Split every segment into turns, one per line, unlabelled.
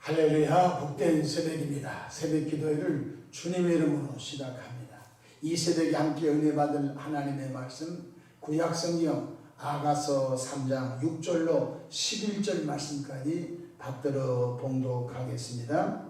할렐루야, 복된 새벽입니다. 새벽 기도회를 주님의 이름으로 시작합니다. 이 새벽에 함께 은혜 받을 하나님의 말씀, 구약성경 아가서 3장 6절로 11절 말씀까지 받들어 봉독하겠습니다.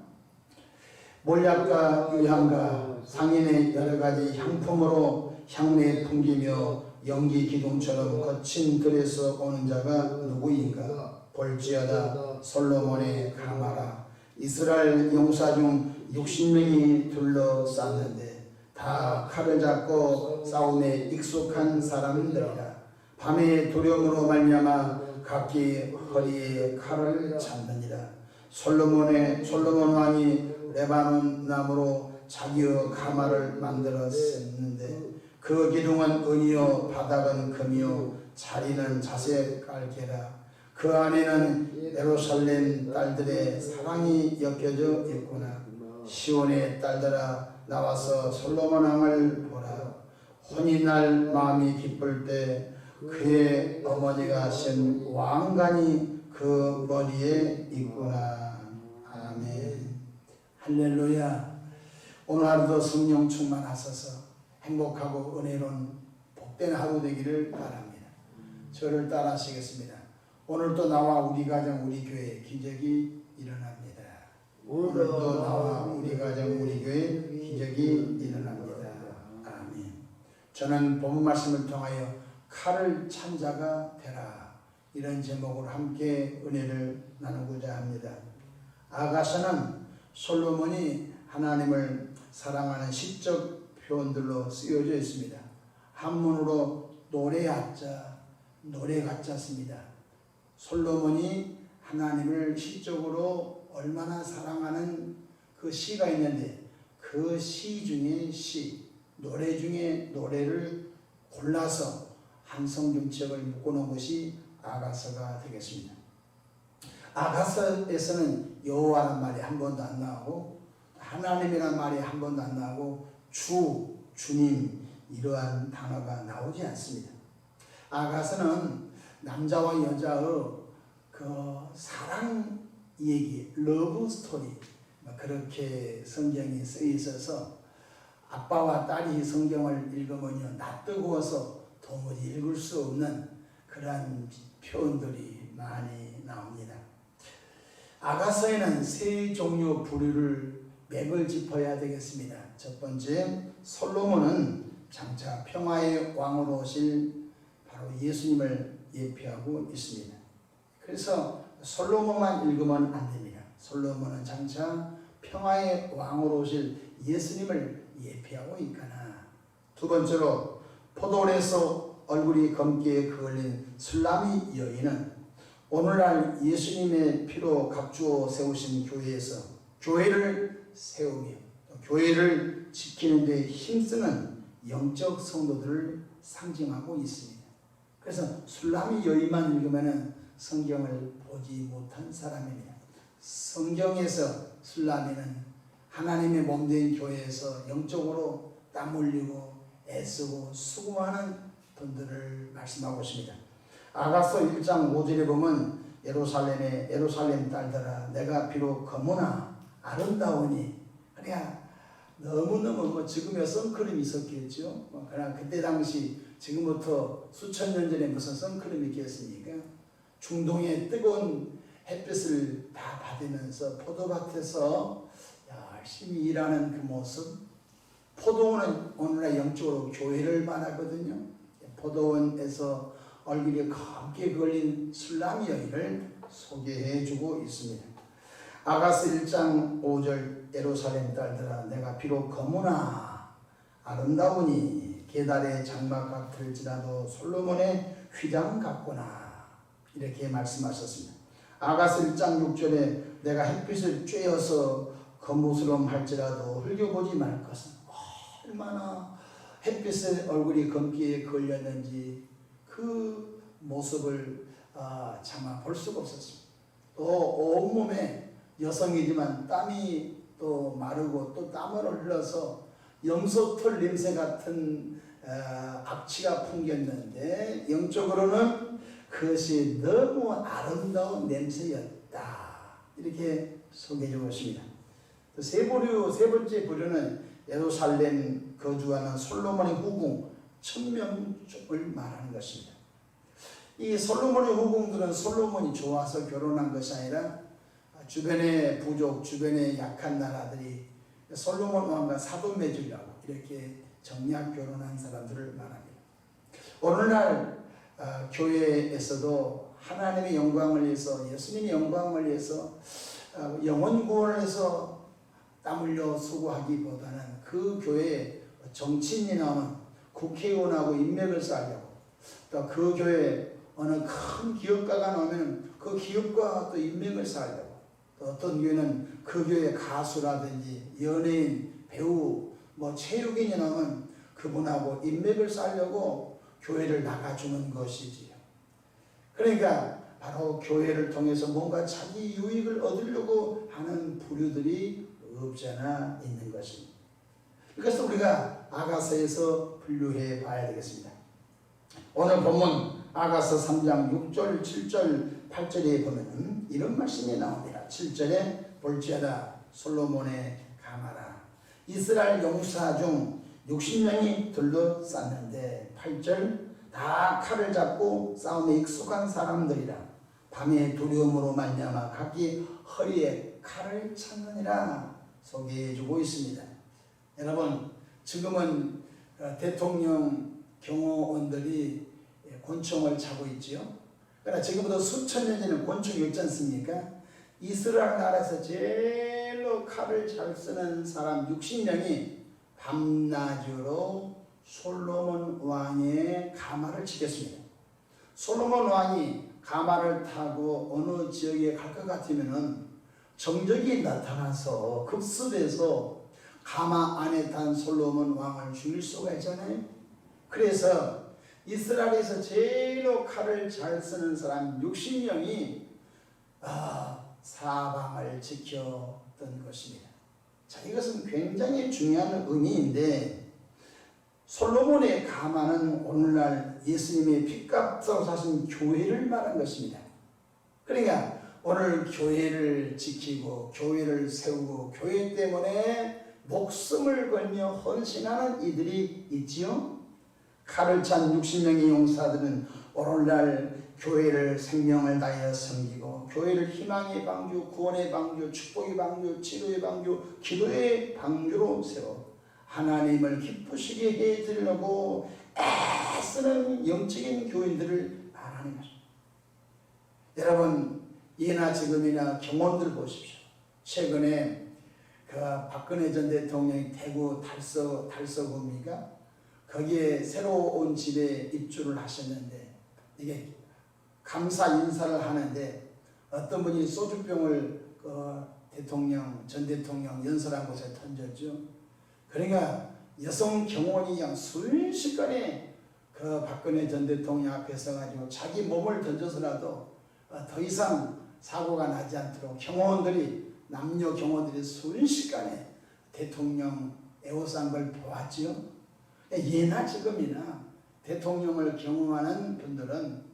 몰약과 유향과 상인의 여러가지 향품으로 향내 풍기며 연기 기둥처럼 거친 들에서 오는 자가 누구인가? 볼지어다 솔로몬의 가마라. 이스라엘 용사 중 60명이 둘러쌌는데 다 칼을 잡고 싸움에 익숙한 사람들이라. 밤에 두려움으로 말미암아 각기 허리에 칼을 잡느니라. 솔로몬 왕이 레바논 나무로 자기의 가마를 만들었었는데 그 기둥은 은이요 바닥은 금이요 자리는 자색 깔개라. 그 안에는 예루살렘 딸들의 사랑이 엮여져 있구나. 시온의 딸들아 나와서 솔로몬 왕을 보라. 혼이 날 마음이 기쁠 때 그의 어머니가 쓴 왕관이 그 머리에 있구나. 아멘. 할렐루야. 오늘 하루도 성령 충만하셔서 행복하고 은혜로운 복된 하루 되기를 바랍니다. 저를 따라하시겠습니다. 오늘도 나와 우리 가정 우리 교회 기적이 일어납니다. 오늘도 나와 우리 가정 우리 교회 기적이 일어납니다. 아멘. 저는 본문 말씀을 통하여 칼을 찬 자가 되라, 이런 제목으로 함께 은혜를 나누고자 합니다. 아가서는 솔로몬이 하나님을 사랑하는 시적 표현들로 쓰여져 있습니다. 한문으로 노래하자, 노래 같자습니다. 솔로몬이 하나님을 시적으로 얼마나 사랑하는 그 시가 있는데 그 시 중에 시, 노래 중에 노래를 골라서 한 성경책을 묶어놓은 것이 아가서가 되겠습니다. 아가서에서는 여호와라는 말이 한 번도 안 나오고 하나님이라는 말이 한 번도 안 나오고 주님 이러한 단어가 나오지 않습니다. 아가서는 남자와 여자의 그 사랑 얘기, 러브 스토리, 그렇게 성경이 쓰여 있어서 아빠와 딸이 성경을 읽으면요 낯뜨거워서 도무지 읽을 수 없는 그러한 표현들이 많이 나옵니다. 아가서에는 세 종류 부류를 맥을 짚어야 되겠습니다. 첫 번째, 솔로몬은 장차 평화의 왕으로 오실 바로 예수님을 예표하고 있습니다. 그래서 솔로몬만 읽으면 안 됩니다. 솔로몬은 장차 평화의 왕으로 오실 예수님을 예표하고 있거나, 두 번째로 포도원에서 얼굴이 검게 그을린 술람이 여인은 오늘날 예수님의 피로 값주어 세우신 교회에서 교회를 세우며 교회를 지키는 데 힘쓰는 영적 성도들을 상징하고 있습니다. 그래서 술람이 여인만 읽으면 성경을 보지 못한 사람입니다. 성경에서 술람이는 하나님의 몸된 교회에서 영적으로 땀 흘리고 애쓰고 수고하는 분들을 말씀하고 있습니다. 아가서 1장 5절에 보면 예루살렘 딸들아 내가 비록 검으나 아름다우니, 그러니까 너무너무 지금의 선크림이 있었겠죠. 그러나 그때 당시 지금부터 수천 년 전에 무슨 선크림이 있겠습니까? 중동의 뜨거운 햇빛을 다 받으면서 포도밭에서 열심히 일하는 그 모습. 포도원은 오늘날 영적으로 교회를 말하거든요. 포도원에서 얼굴이 검게 걸린 술람 여인을 소개해 주고 있습니다. 아가서 1장 5절 예루살렘 딸들아 내가 비록 검으나 아름다우니 계달의 장막 같을지라도 솔로몬의 휘장 같구나, 이렇게 말씀하셨습니다. 아가서 1장 6절에 내가 햇빛을 쬐어서 거무스름 할지라도 흘겨보지 말 것은, 얼마나 햇빛에 얼굴이 검기에 걸렸는지 그 모습을 차마 볼 수가 없었습니다. 또 온몸에 여성이지만 땀이 또 마르고 또 땀을 흘러서 염소털 냄새 같은 악취가 풍겼는데 영적으로는 그것이 너무 아름다운 냄새였다, 이렇게 소개해 주고 있습니다. 세 번째 부류는 예루살렘 거주하는 솔로몬의 후궁 1000명을 말하는 것입니다. 이 솔로몬의 후궁들은 솔로몬이 좋아서 결혼한 것이 아니라 주변의 부족, 주변의 약한 나라들이 솔로몬 왕과 사돈 맺으려고 이렇게 정략 결혼한 사람들을 말합니다. 오늘날 교회에서도 하나님의 영광을 위해서, 예수님의 영광을 위해서 영혼 구원을 위해서 땀 흘려 수고하기보다는 그 교회에 정치인이 나오면 국회의원하고 인맥을 쌓으려고, 또 그 교회에 어느 큰 기업가가 나오면 그 기업과 또 인맥을 쌓으려고, 또 어떤 교회는 그 교회 가수라든지 연예인, 배우, 체육인이 나오면 그분하고 인맥을 쌓으려고 교회를 나가주는 것이지요. 그러니까 바로 교회를 통해서 뭔가 자기 유익을 얻으려고 하는 부류들이 없지 않아 있는 것입니다. 이것을 우리가 아가서에서 분류해 봐야 되겠습니다. 오늘 본문 아가서 3장 6절, 7절, 8절에 보면 이런 말씀이 나옵니다. 7절에 볼지어다 솔로몬의 가마라, 이스라엘 용사 중 60명이 둘러쌌는데, 8절 다 칼을 잡고 싸움에 익숙한 사람들이라 밤의 두려움으로 말미암아 각기 허리에 칼을 찾느니라 소개해주고 있습니다. 여러분, 지금은 대통령 경호원들이 권총을 차고 있지요. 그러나 지금부터 수천 년 전에 권총이 없지 않습니까? 이스라엘 나라에서 제일로 칼을 잘 쓰는 사람 60명이 밤낮으로 솔로몬 왕의 가마를 지켰습니다. 솔로몬 왕이 가마를 타고 어느 지역에 갈 것 같으면 정적이 나타나서 급습해서 가마 안에 탄 솔로몬 왕을 죽일 수가 있잖아요. 그래서 이스라엘에서 제일로 칼을 잘 쓰는 사람 60명이 사방을 지켰던 것입니다. 자, 이것은 굉장히 중요한 의미인데, 솔로몬의 가마는 오늘날 예수님의 핏값으로 사신 교회를 말한 것입니다. 그러니까 오늘 교회를 지키고 교회를 세우고 교회 때문에 목숨을 걸며 헌신하는 이들이 있지요. 칼을 찬 60명의 용사들은 오늘날 교회를 생명을 다하여 섬기고 교회를 희망의 방주, 구원의 방주, 축복의 방주, 치료의 방주, 기도의 방주로 세워 하나님을 기쁘시게 해드리려고 애쓰는 영적인 교인들을 말하는 것입니다. 여러분, 예나 지금이나 경험들 보십시오. 최근에 그 박근혜 전 대통령이 대구 달서구입니까? 거기에 새로 온 집에 입주를 하셨는데, 이게 감사 인사를 하는데 어떤 분이 소주병을 전 대통령 연설한 곳에 던졌죠. 그러니까 여성 경호원이 그냥 순식간에 그 박근혜 전 대통령 앞에 서가지고 자기 몸을 던져서라도 더 이상 사고가 나지 않도록 남녀 경호원들이 순식간에 대통령 에워싼 걸 보았지요. 예나 지금이나 대통령을 경호하는 분들은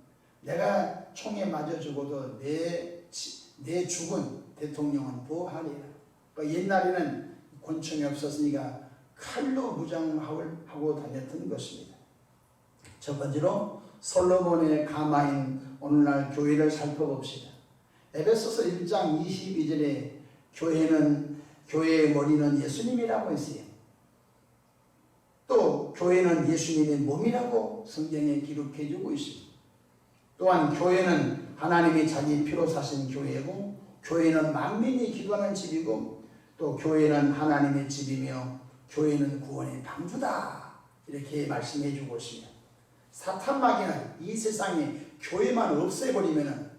내가 총에 맞아 죽어도 내 죽은 대통령은 보호하리라. 그러니까 옛날에는 권총이 없었으니까 칼로 무장하고 다녔던 것입니다. 첫 번째로 솔로몬의 가마인 오늘날 교회를 살펴봅시다. 에베소서 1장 22절에 교회의 머리는 예수님이라고 했어요. 또 교회는 예수님의 몸이라고 성경에 기록해 주고 있습니다. 또한 교회는 하나님이 자기 피로 사신 교회고, 교회는 만민이 기도하는 집이고, 또 교회는 하나님의 집이며 교회는 구원의 방주다, 이렇게 말씀해 주고 있습니다. 사탄 마귀는 이 세상에 교회만 없애버리면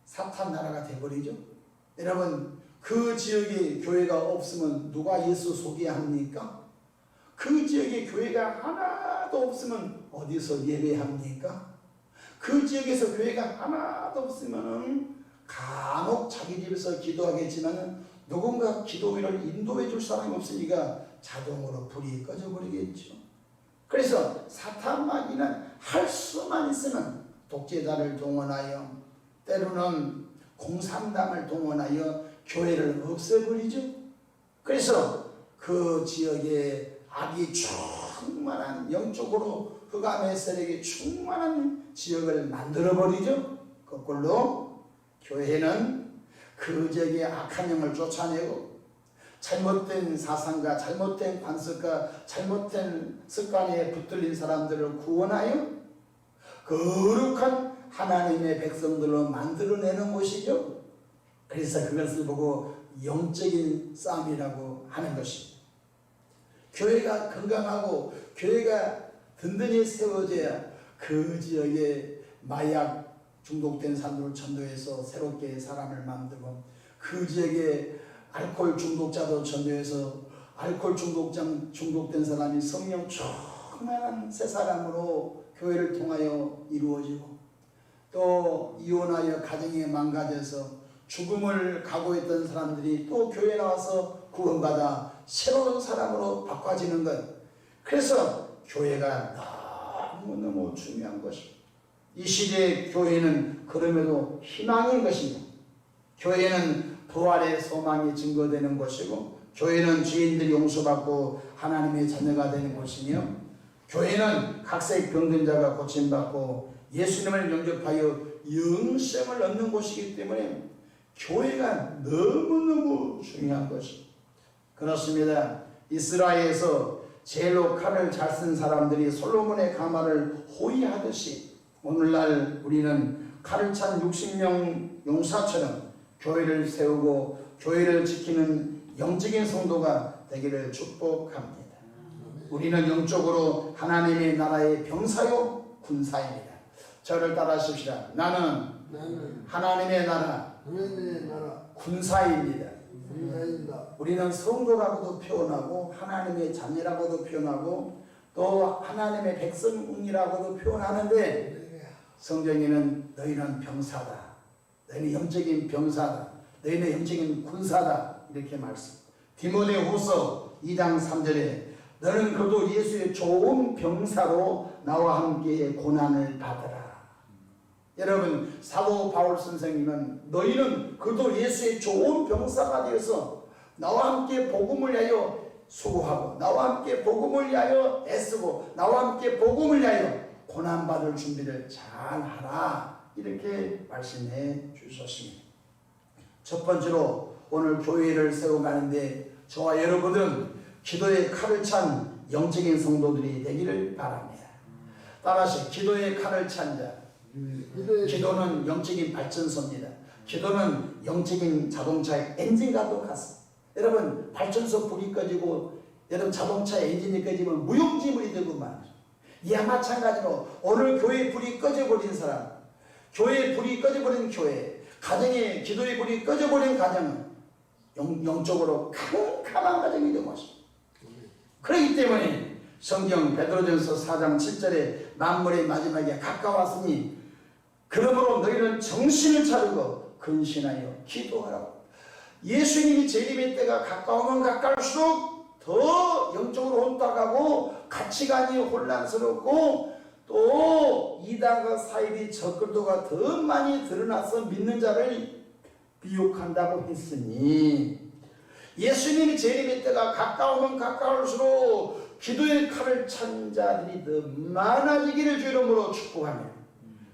사탄 나라가 되어버리죠. 여러분, 그 지역에 교회가 없으면 누가 예수 소개합니까? 그 지역에 교회가 하나도 없으면 어디서 예배합니까? 그 지역에서 교회가 하나도 없으면 간혹 자기 집에서 기도하겠지만 누군가 기도회를 인도해 줄 사람이 없으니까 자동으로 불이 꺼져버리겠죠. 그래서 사탄 마귀는 할 수만 있으면 독재자를 동원하여, 때로는 공산당을 동원하여 교회를 없애버리죠. 그래서 그 지역에 악이 충만한, 영적으로 흑암의 세력이 충만한 지역을 만들어버리죠. 거꾸로 교회는 그 지역의 악한 영을 쫓아내고 잘못된 사상과 잘못된 관습과 잘못된 습관에 붙들린 사람들을 구원하여 거룩한 하나님의 백성들로 만들어내는 것이죠. 그래서 그것을 보고 영적인 싸움이라고 하는 것입니다. 교회가 건강하고 교회가 든든히 세워져야 그 지역에 마약 중독된 사람들을 전도해서 새롭게 사람을 만들고, 그 지역에 알코올 중독자도 전도해서 알코올 중독된 사람이 성령 충만한 새 사람으로 교회를 통하여 이루어지고, 또 이혼하여 가정이 망가져서 죽음을 각오했던 사람들이 또 교회에 나와서 구원받아 새로운 사람으로 바꿔지는 것. 그래서 교회가 너무너무 중요한 것입니다. 이 시대의 교회는 그럼에도 희망인 것입니다. 교회는 부활의 소망이 증거되는 것이고, 교회는 죄인들이 용서받고 하나님의 자녀가 되는 것이며, 교회는 각색 병든 자가 고침받고 예수님을 영접하여 영생을 얻는 곳이기 때문에 교회가 너무너무 중요한 것입니다. 그렇습니다. 이스라엘에서 제일로 칼을 잘 쓴 사람들이 솔로몬의 가마를 호위하듯이 오늘날 우리는 칼을 찬 60명 용사처럼 교회를 세우고 교회를 지키는 영적인 성도가 되기를 축복합니다. 우리는 영적으로 하나님의 나라의 병사요 군사입니다. 저를 따라하십시다. 나는 하나님의 나라 군사입니다. 우리는 성도라고도 표현하고 하나님의 자녀라고도 표현하고 또 하나님의 백성이라고도 표현하는데, 성경에는 너희는 병사다, 너희는 영적인 병사다, 너희는 영적인 군사다 이렇게 말씀. 디모데후서 2장 3절에 너는 그도 예수의 좋은 병사로 나와 함께 고난을 받으라. 여러분, 사도 바울 선생님은 너희는 그도 예수의 좋은 병사가 되어서 나와 함께 복음을 위하여 수고하고 나와 함께 복음을 위하여 애쓰고 나와 함께 복음을 위하여 고난받을 준비를 잘 하라 이렇게 말씀해 주셨습니다. 첫 번째로 오늘 교회를 세워가는데 저와 여러분은 기도의 칼을 찬 영적인 성도들이 되기를 바랍니다. 따라서 기도의 칼을 찬 자. 기도는 영적인 발전소입니다. 기도는 영적인 자동차의 엔진과도 같습니다. 여러분, 발전소 불이 꺼지고 여러분 자동차 엔진이 꺼지면 무용지물이 되고만, 이와 마찬가지로 오늘 교회의 불이 꺼져버린 사람, 교회의 불이 꺼져버린 교회, 가정에 기도의 불이 꺼져버린 가정은 영적으로 캄캄한 가정이 되는 것입니다. 그렇기 때문에 성경 베드로전서 4장 7절에 만물의 마지막에 가까웠으니 그러므로 너희는 정신을 차리고 근신하여 기도하라고. 예수님이 재림의 때가 가까우면 가까울수록 더 영적으로 혼탁하고 가치관이 혼란스럽고 또 이단과 사이비 적글도가 더 많이 드러나서 믿는 자를 미혹한다고 했으니, 예수님이 재림의 때가 가까우면 가까울수록 기도의 칼을 찬 자들이 더 많아지기를 주 이름으로 축복하며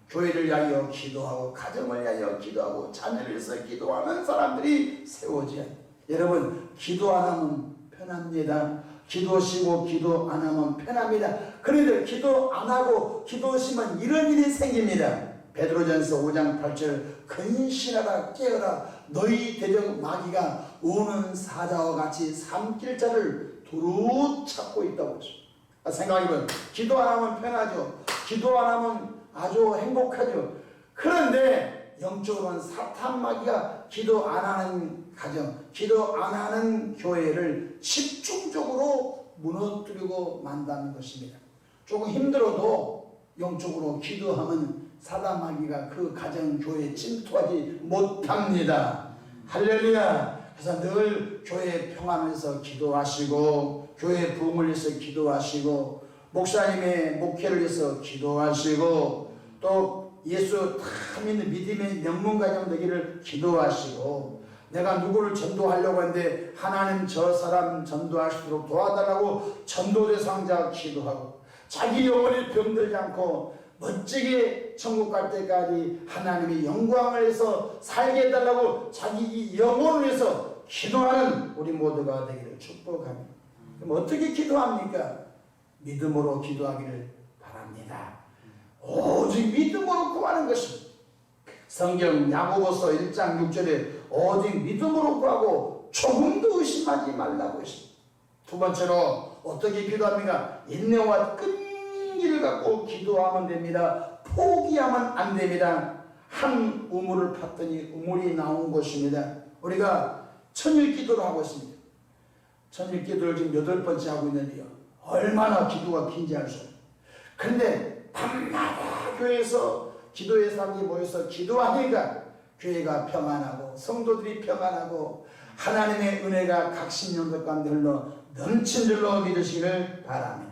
교회를 위하여 기도하고 가정을 위하여 기도하고 자녀를 위해서 기도하는 사람들이 세워져야 합니다. 여러분, 기도 안 하면 편합니다. 기도하시고 기도 안 하면 편합니다. 그런데 기도 안 하고 기도하시면 이런 일이 생깁니다. 베드로전서 5장 8절 근신하라 깨어라 너희 대적 마귀가 우는 사자와 같이 삼킬 자를 두루 찾고 있다고 했습니다. 생각해보면 기도 안 하면 편하죠. 기도 안 하면 아주 행복하죠. 그런데 영적으로는 사탄 마귀가 기도 안 하는 가정, 기도 안 하는 교회를 집중적으로 무너뜨리고 만다는 것입니다. 조금 힘들어도 영적으로 기도하면 사단 마귀가 그 가정 교회에 침투하지 못합니다. 할렐루야. 그래서 늘 교회 평안에서 기도하시고 교회 부흥을 위해서 기도하시고 목사님의 목회를 위해서 기도하시고 또 예수 다 믿는 믿음의 명문가정 되기를 기도하시고 내가 누구를 전도하려고 했는데 하나님 저 사람 전도할 수 있도록 도와달라고 전도 대상자 기도하고 자기 영혼이 병들지 않고 멋지게 천국 갈 때까지 하나님의 영광을 해서 살게 해달라고 자기 영혼을 위해서 기도하는 우리 모두가 되기를 축복합니다. 그럼 어떻게 기도합니까? 믿음으로 기도하기를 바랍니다. 오직 믿음으로 구하는 것입니다. 성경 야고보서 1장 6절에 오직 믿음으로 구하고 조금도 의심하지 말라고 했습니다. 두 번째로 어떻게 기도합니까? 인내와 끈기를 갖고 기도하면 됩니다. 포기하면 안 됩니다. 한 우물을 팠더니 우물이 나온 것입니다. 우리가 천일 기도를 하고 있습니다. 천일 기도를 지금 8번째 하고 있는데요. 얼마나 기도가 긴지 알 수 없어요. 그런데 밤마다 교회에서 기도의 사람이 모여서 기도하니까 교회가 평안하고 성도들이 평안하고 하나님의 은혜가 각 신령들 가운데 흘러 넘친 줄로 믿으시기를 바랍니다.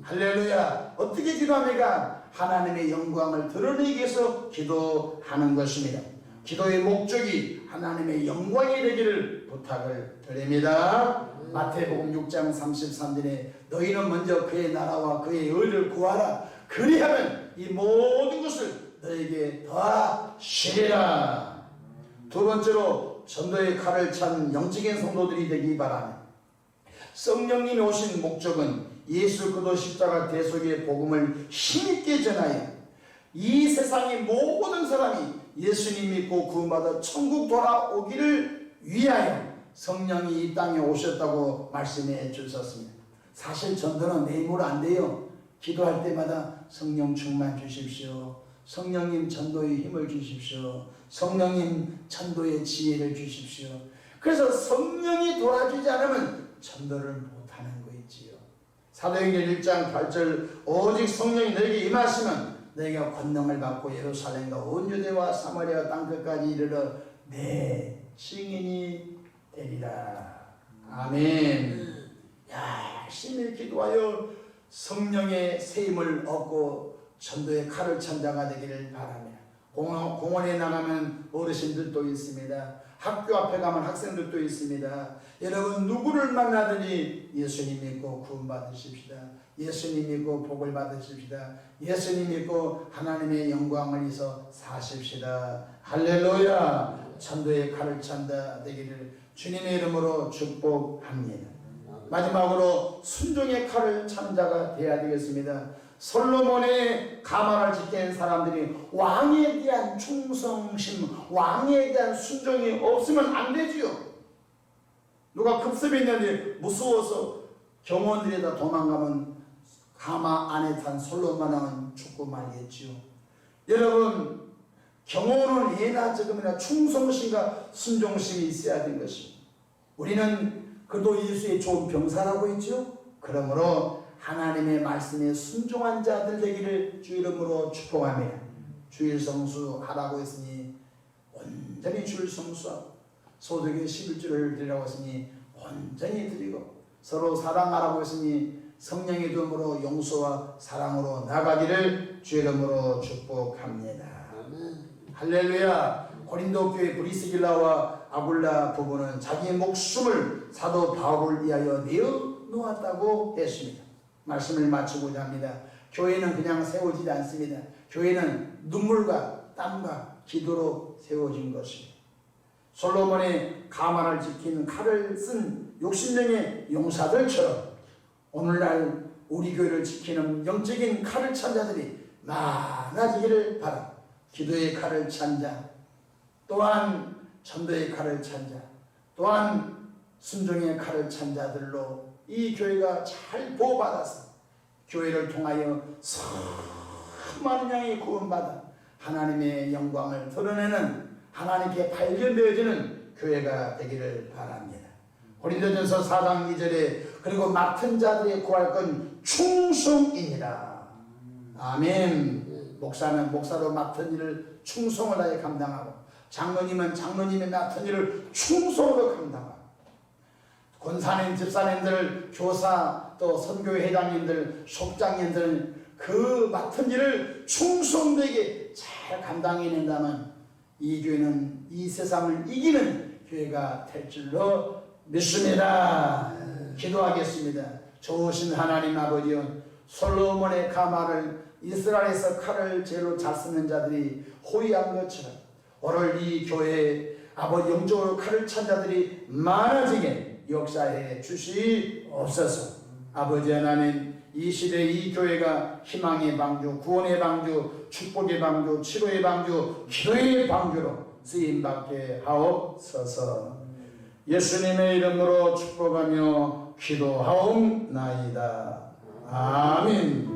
할렐루야. 어떻게 기도합니까? 하나님의 영광을 드러내기 위해서 기도하는 것입니다. 기도의 목적이 하나님의 영광이 되기를 부탁을 드립니다. 마태복음 6장 33절에 너희는 먼저 그의 나라와 그의 의를 구하라. 그리하면 이 모든 것을 너에게 더하시리라. 두 번째로 전도의 칼을 찬 영적인 성도들이 되기 바랍니다. 성령님이 오신 목적은 예수 그리스도 십자가 대속의 복음을 힘있게 전하여 이 세상의 모든 사람이 예수님 믿고 구원받아 천국 돌아오기를 위하여 성령이 이 땅에 오셨다고 말씀해 주셨습니다. 사실 전도는 내 힘으로 안 돼요. 기도할 때마다 성령 충만 주십시오. 성령님 전도의 힘을 주십시오. 성령님 전도의 지혜를 주십시오. 그래서 성령이 도와주지 않으면 전도를 못하는 거 있지요. 사도행전 1장 8절 오직 성령이 너에게 임하시면 너희가 권능을 받고 예루살렘과 온 유대와 사마리아 땅끝까지 이르러 내 증인이 되리라. 아멘. 열심히 기도하여 성령의 세임을 얻고 전도의 칼을 찬 자가 되기를 바랍니다. 공원에 나가면 어르신들도 있습니다. 학교 앞에 가면 학생들도 있습니다. 여러분 누구를 만나더니 예수님 믿고 구원 받으십시다. 예수님 믿고 복을 받으십시다. 예수님 믿고 하나님의 영광을 위해서 사십시다. 할렐루야. 전도의 칼을 찬다 되기를 주님의 이름으로 축복합니다. 마지막으로 순종의 칼을 찬 자가 되어야 되겠습니다. 솔로몬의 가마를 지킨 사람들이 왕에 대한 충성심, 왕에 대한 순종이 없으면 안 되지요. 누가 급습이 있는데 무서워서 경호원들에다 도망가면 가마 안에 탄 솔로몬은 죽고 말겠지요. 여러분 경호원은 예나 지금이나 충성심과 순종심이 있어야 되는 것입니다. 우리는 그도 예수의 좋은 병사라고 했죠. 그러므로 하나님의 말씀에 순종한 자들 되기를 주 이름으로 축복합니다. 주일 성수하라고 했으니 온전히 주일 성수하고 소득의 11조를 드리라고 했으니 온전히 드리고 서로 사랑하라고 했으니 성령의 도움으로 용서와 사랑으로 나가기를 주 이름으로 축복합니다. 할렐루야. 고린도 교회 브리스길라와 아굴라 부부는 자기 목숨을 사도 바울을 위하여 내어놓았다고 했습니다. 말씀을 마치고자 합니다. 교회는 그냥 세워지지 않습니다. 교회는 눈물과 땀과 기도로 세워진 것입니다. 솔로몬의 가마를 지키는 칼을 쓴 욕심쟁이 용사들처럼 오늘날 우리 교회를 지키는 영적인 칼을 찬 자들이 많아지기를 바랍니다. 기도의 칼을 찬 자, 또한 전도의 칼을 찬 자, 또한 순종의 칼을 찬 자들로 이 교회가 잘 보호받아서 교회를 통하여 수많은 양이 구원받아 하나님의 영광을 드러내는 하나님께 발견되어지는 교회가 되기를 바랍니다. 고린도전서 4장 2절에 그리고 맡은 자들의 구할 건 충성이니라. 아멘. 목사는 목사로 맡은 일을 충성을 다해 감당하고 장로님은 장로님의 맡은 일을 충성으로 감당하고 권사님, 집사님들, 교사, 또 선교회 회장님들, 속장님들 그 맡은 일을 충성되게 잘 감당해낸다면 이 교회는 이 세상을 이기는 교회가 될 줄로 믿습니다. 기도하겠습니다. 좋으신 하나님 아버지여, 솔로몬의 가마를 이스라엘에서 칼을 제일로 잘 쓰는 자들이 호위한 것처럼 오늘 이 교회에 아버지 영적으로 칼을 찬 자들이 많아지게 역사해 주시옵소서. 아버지 하나님, 이 시대 이 교회가 희망의 방주, 구원의 방주, 축복의 방주, 치료의 방주, 기도의 방주로 쓰임받게 하옵소서. 예수님의 이름으로 축복하며 기도하옵나이다. 아멘.